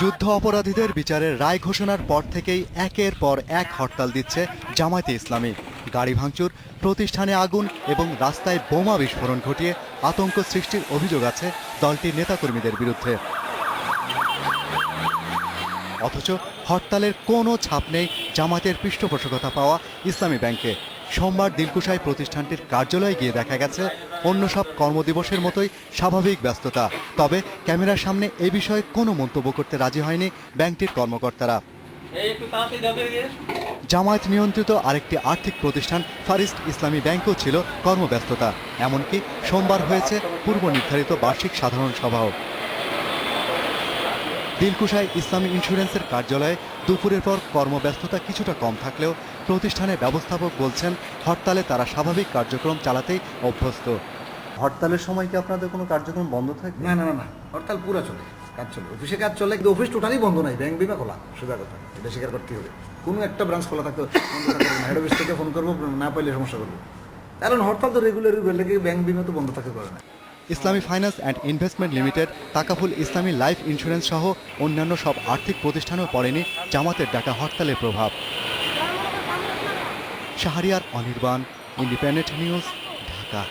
যুদ্ধ অপরাধীদের বিচারের রায় ঘোষণার পর থেকেই একের পর এক হরতাল দিচ্ছে জামায়াতে ইসলামী। গাড়ি ভাঙচুর, প্রতিষ্ঠানে আগুন এবং রাস্তায় বোমা বিস্ফোরণ ঘটিয়ে আতঙ্ক সৃষ্টির অভিযোগ আছে দলটির নেতাকর্মীদের বিরুদ্ধে। অথচ হরতালের কোনো ছাপ নেই জামায়াতের পৃষ্ঠপোষকতা পাওয়া ইসলামী ব্যাংকে। সোমবার দিলকুশায় প্রতিষ্ঠানটির কার্যালয়ে গিয়ে দেখা গেছে অন্য সব কর্মদিবসের মতোই স্বাভাবিক ব্যস্ততা। তবে ক্যামেরার সামনে এ বিষয়ে কোনো মন্তব্য করতে রাজি হয়নি ব্যাংকটির কর্মকর্তারা। জামায়াত নিয়ন্ত্রিত আরেকটি আর্থিক প্রতিষ্ঠান ফারিস্ট ইসলামী ব্যাংকও ছিল কর্মব্যস্ততা। এমনকি সোমবার হয়েছে পূর্ব নির্ধারিত বার্ষিক সাধারণ সভাও। দিলকুশায় ইসলামী ইন্স্যুরেন্সের কার্যালয়ে দুপুরের পর কর্মব্যস্ততা কিছুটা কম থাকলেও প্রতিষ্ঠানের ব্যবস্থাপক বলছেন হরতালে তারা স্বাভাবিক কার্যক্রম চালাতেই অভ্যস্ত। হরতালের সময় কি আপনাদের কোনো কার্যক্রম বন্ধ থাকে? না, হরতাল পুরো চলে, কাজ চলে, অফিসে কাজ চলে, কিন্তু অফিস টোটালি বন্ধ নাই, ব্যাংক বিমা খোলা, সোজা কথা, এটা স্বীকার করতে হবে। কোনো একটা ব্রাঞ্চ খোলা থাকতে হেড অফিস থেকে ফোন করবো, না পাইলে সমস্যা করবো, কারণ হরতাল তো রেগুলারই বেলে ব্যাংক বিমা তো বন্ধ থাকতে পারে না। ইসলামী finance and investment limited, Takaful Islami life insurance সহ অন্যান্য সব আর্থিক প্রতিষ্ঠানেও পড়েনি জামাতের ডাকা হরতালের প্রভাব। Shahriar Anirban, independent news, Dhaka.